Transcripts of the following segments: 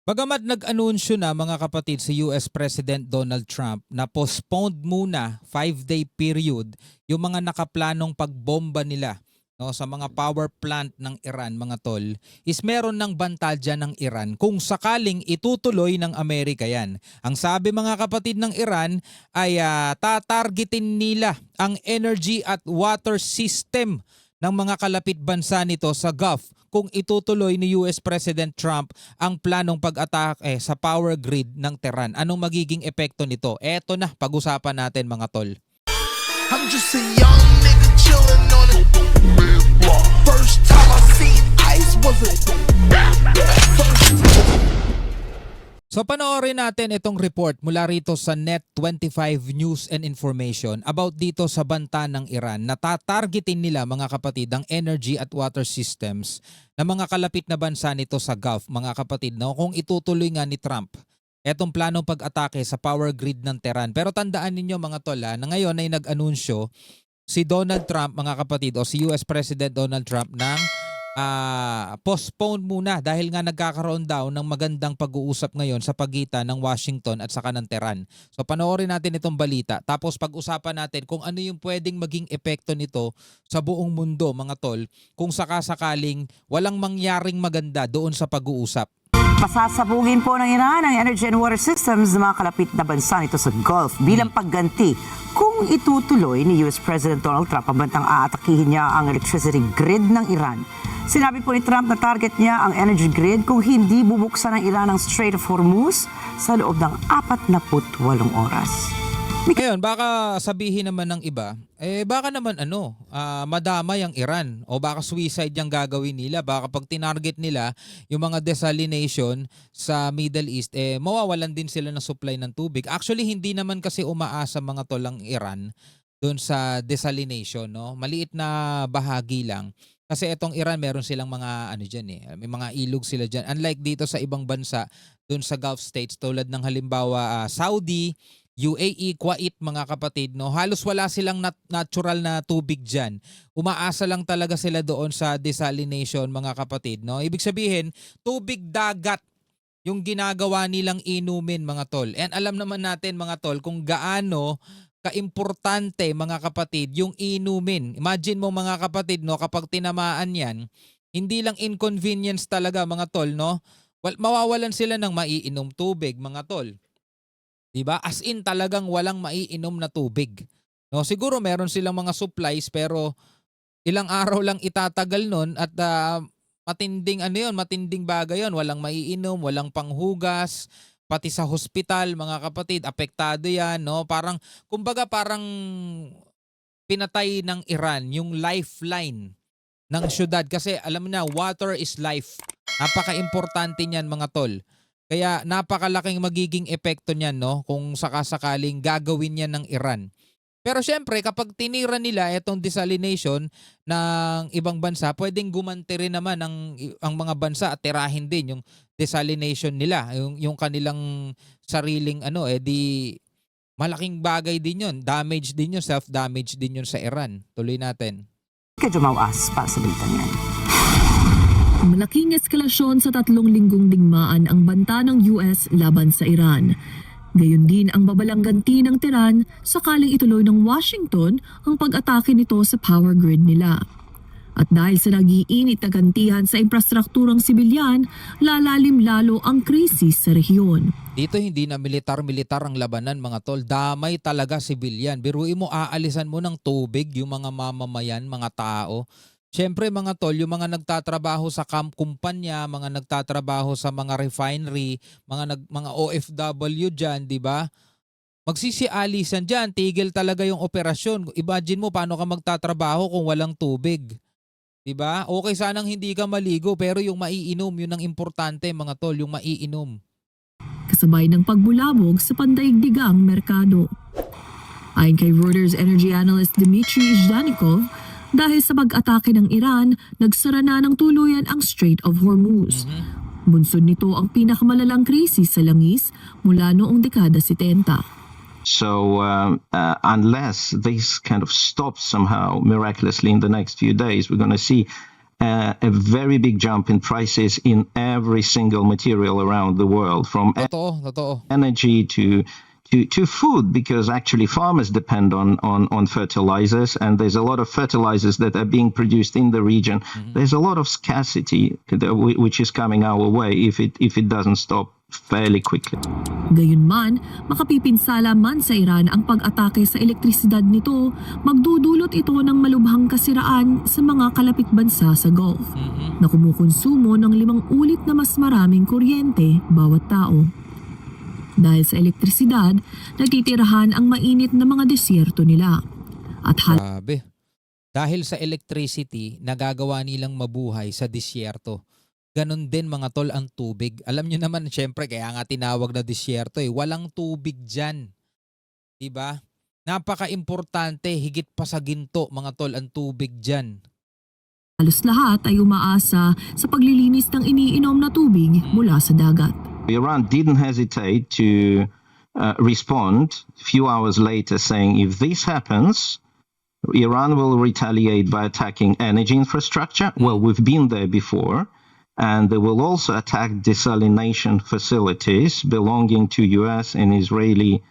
Bagamat nag-anunsyo na mga kapatid si US President Donald Trump na postponed muna 5-day period yung mga nakaplanong pagbomba nila no, sa mga power plant ng Iran mga tol, is meron ng banta dyan ng Iran kung sakaling itutuloy ng Amerika yan. Ang sabi mga kapatid ng Iran ay tatargetin nila ang energy at water system ng mga kalapit bansa nito sa Gulf kung itutuloy ni US President Trump ang planong pag-atake sa power grid ng Tehran. Anong magiging epekto nito? Eto na, pag-usapan natin mga tol. I'm just a young nigga chillin' on a red block. First time I seen ice was a So panoorin natin itong report mula rito sa Net25 News and Information about dito sa banta ng Iran na tatargetin nila mga kapatid ang energy at water systems na mga kalapit na bansa nito sa Gulf mga kapatid no, kung itutuloy nga ni Trump etong planong pag-atake sa power grid ng Tehran. Pero tandaan ninyo mga tol na ngayon ay nag-anunsyo si Donald Trump mga kapatid o si US President Donald Trump ng postpone muna dahil nga nagkakaroon daw ng magandang pag-uusap ngayon sa pagitan ng Washington at saka ng Tehran. So panoorin natin itong balita tapos pag-usapan natin kung ano yung pwedeng maging epekto nito sa buong mundo mga tol kung sakasakaling walang mangyaring maganda doon sa pag-uusap. Pasasabugin po ng Iran ang energy and water systems ng mga kalapit na bansa nito sa Gulf bilang pagganti kung itutuloy ni US President Donald Trump ang bantang aatakihin niya ang electricity grid ng Iran. Sinabi po ni Trump na target niya ang energy grid kung hindi bubuksan ng Iran ang Strait of Hormuz sa loob ng 48 oras. Ngayon, baka sabihin naman ng iba, baka naman madamay ang Iran o baka suicide yung gagawin nila. Baka pag tinarget nila yung mga desalination sa Middle East, mawawalan din sila ng supply ng tubig. Actually, hindi naman kasi umaasa mga tolang Iran doon sa desalination. No? Maliit na bahagi lang. Kasi itong Iran, meron silang mga may mga ilog sila dyan. Unlike dito sa ibang bansa, doon sa Gulf states, tulad ng halimbawa Saudi, UAE, Kuwait mga kapatid, no? Halos wala silang natural na tubig dyan. Umaasa lang talaga sila doon sa desalination mga kapatid. No? Ibig sabihin, tubig dagat yung ginagawa nilang inumin mga tol. And alam naman natin mga tol kung gaano kaimportante mga kapatid yung inumin. Imagine mo mga kapatid, no, kapag tinamaan yan, hindi lang inconvenience talaga mga tol, no? Mawawalan sila ng maiinom tubig mga tol. Diba? As in talagang walang maiinom na tubig. No, siguro meron silang mga supplies pero ilang araw lang itatagal nun at matinding bagay yun. Walang maiinom, walang panghugas, pati sa hospital mga kapatid, apektado yan, no? Kumbaga parang pinatay ng Iran yung lifeline ng syudad kasi alam mo na, water is life. Napaka-importante niyan mga tol. Kaya napakalaking magiging epekto niyan, no? Kung sakasakaling gagawin yan ng Iran. Pero syempre, kapag tinira nila itong desalination ng ibang bansa, pwedeng gumanti rin naman ang mga bansa at tirahin din yung desalination nila. Yung kanilang sariling di malaking bagay din yun. Damage din yun, self-damage din yun sa Iran. Tuloy natin. Medyo mawas para sa balitan yan. Malaking eskalasyon sa 3 linggong digmaan ang banta ng US laban sa Iran. Gayon din ang babalang ganti ng Tehran sakaling ituloy ng Washington ang pag-atake nito sa power grid nila. At dahil sa nag-iinit na gantihan sa infrastrukturang sibilyan, lalalim lalo ang krisis sa rehiyon. Dito hindi na militar ang labanan mga tol. Damay talaga sibilyan. Biruin mo, aalisan mo ng tubig yung mga mamamayan, mga tao. Siyempre mga tol, yung mga nagtatrabaho sa kumpanya, mga nagtatrabaho sa mga refinery, mga OFW dyan, di ba? Magsisialisan dyan, tigil talaga yung operasyon. Imagine mo paano ka magtatrabaho kung walang tubig. Di ba? Okay sanang hindi ka maligo pero yung maiinom, yun ang importante mga tol, yung maiinom. Kasabay ng pagbulabog sa pandaigdigang merkado. Ayon kay Reuters energy analyst Dmitry Zhdanikov, dahil sa pag-atake ng Iran, nagsara na ng tuluyan ang Strait of Hormuz. Bunsod nito ang pinakamalalang krisis sa langis mula noong dekada 70. So unless this kind of stops somehow miraculously in the next few days, we're going to see a very big jump in prices in every single material around the world, from Totoo. energy to food, because actually farmers depend on fertilizers, and there's a lot of fertilizers that are being produced in the region. There's a lot of scarcity which is coming our way if it doesn't stop fairly quickly. Gayunman, makapipinsala man sa Iran ang pag-atake sa elektrisidad nito, magdudulot ito ng malubhang kasiraan sa mga kalapit bansa sa Gulf na kumukonsumo ng 5 ulit na mas maraming kuryente bawat tao. Dahil sa elektrisidad, natitirahan ang mainit na mga desyerto nila. At Grabe. Dahil sa electricity, nagagawa nilang mabuhay sa disyerto. Ganon din mga tol ang tubig. Alam nyo naman, syempre, kaya nga tinawag na disyerto eh. Walang tubig dyan. Diba? Napaka-importante, higit pa sa ginto mga tol ang tubig dyan. halos lahat ay umaasa sa paglilinis ng iniinom na tubig mula sa dagat. Iran didn't hesitate to respond a few hours later, saying if this happens, Iran will retaliate by attacking energy infrastructure. Well, we've been there before. And they will also attack desalination facilities belonging to U.S. and Israeli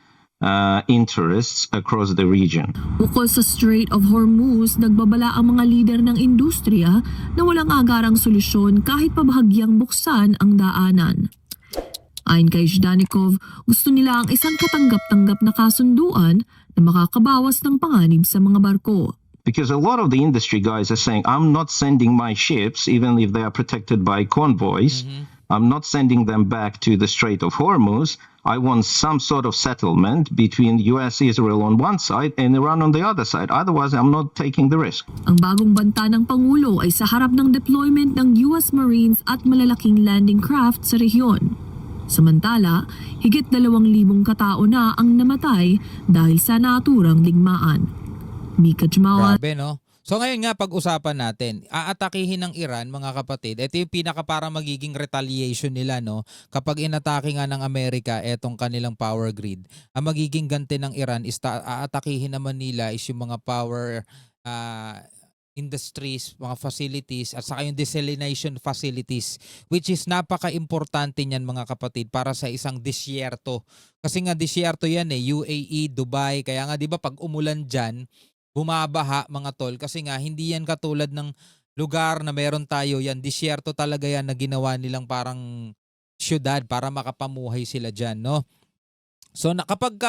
interests across the region. Ukol sa Strait of Hormuz, nagbabala ang mga lider ng industriya na walang agarang solusyon kahit pabahagyang buksan ang daanan. Ayon kay Zhdanikov, gusto nila ang isang katanggap-tanggap na kasunduan na makakabawas ng panganib sa mga barko. Because a lot of the industry guys are saying, I'm not sending my ships, even if they are protected by convoys, I'm not sending them back to the Strait of Hormuz. I want some sort of settlement between US, Israel on one side and Iran on the other side. Otherwise, I'm not taking the risk. Ang bagong banta ng Pangulo ay sa harap ng deployment ng US Marines at malalaking landing craft sa rehiyon. Samantala, higit 2,000 katao na ang namatay dahil sa naturang digmaan. Mika Jumawan. Grabe, no? So ngayon nga pag-usapan natin, aatakihin ng Iran, mga kapatid. Ito yung pinaka para magiging retaliation nila, no? Kapag inatake nga ng Amerika etong kanilang power grid, ang magiging ganti ng Iran is aatakihin naman nila is yung mga power industries, mga facilities, at saka yung desalination facilities, which is napaka-importante niyan mga kapatid para sa isang disyerto. Kasi nga disyerto yan eh, UAE, Dubai, kaya nga di ba pag umulan dyan, bumabaha mga tol kasi nga hindi yan katulad ng lugar na meron tayo yan. Disyerto talaga yan na ginawa nilang parang syudad para makapamuhay sila dyan, no? So kapag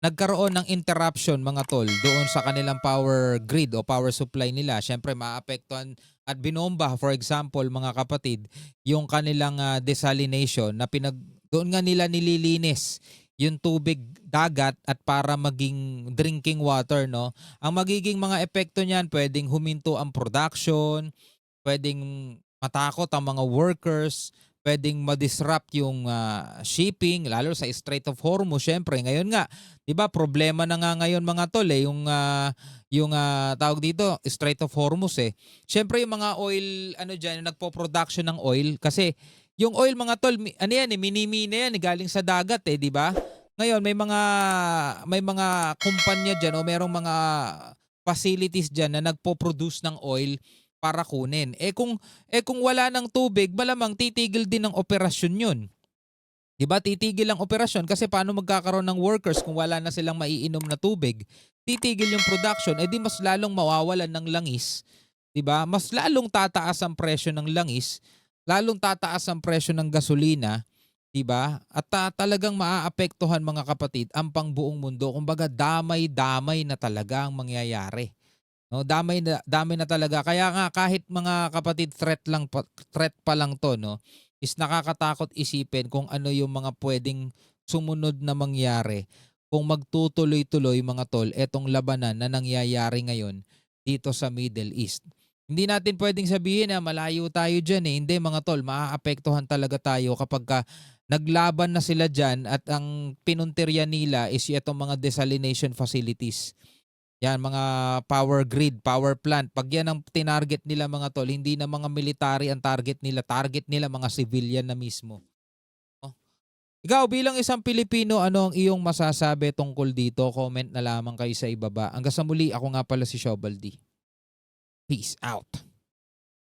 nagkaroon ng interruption mga tol doon sa kanilang power grid o power supply nila, syempre maapektuhan at binomba, for example mga kapatid, yung kanilang desalination na doon nga nila nililinis yung tubig dagat at para maging drinking water, no? Ang magiging mga epekto niyan, pwedeng huminto ang production, pwedeng matakot ang mga workers, pwedeng ma-disrupt yung shipping, lalo sa Strait of Hormuz. Syempre, ngayon nga, 'di ba, problema na nga ngayon mga tol yung tawag dito, Strait of Hormuz eh. Syempre yung mga oil diyan, yung nagpo-production ng oil kasi yung oil mga tol, ano yan eh, minimina yan, galing sa dagat eh, 'di ba? Ngayon may mga kumpanya diyan o merong mga facilities diyan na nagpo-produce ng oil para kunin. Kung wala ng tubig, malamang titigil din ang operasyon 'yun. 'Di ba? Titigil ang operasyon kasi paano magkakaroon ng workers kung wala na silang maiinom na tubig? Titigil yung production, di mas lalong mawawalan ng langis, 'di ba? Mas lalong tataas ang presyo ng langis, lalong tataas ang presyo ng gasolina, 'di ba? At talagang maaapektuhan mga kapatid ang pangbuong mundo. Kumbaga damay-damay na talaga ang mangyayari. No, damay na talaga. Kaya nga kahit mga kapatid threat pa lang 'to, no, is nakakatakot isipin kung ano yung mga pwedeng sumunod na mangyari kung magtutuloy-tuloy mga tol etong labanan na nangyayari ngayon dito sa Middle East. Hindi natin pwedeng sabihin na malayo tayo diyan eh. Hindi mga tol, maaapektuhan talaga tayo kapag naglaban na sila diyan at ang pinuntirya nila is itong mga desalination facilities. Yan, mga power grid, power plant. Pag yan ang tinarget nila mga tol, hindi na mga military ang target nila mga civilian na mismo. Oh. Ikaw bilang isang Pilipino, ano ang iyong masasabi tungkol dito? Comment na lamang kayo sa ibaba. Hanggang sa muli, ako nga pala si Shobaldi. Peace out.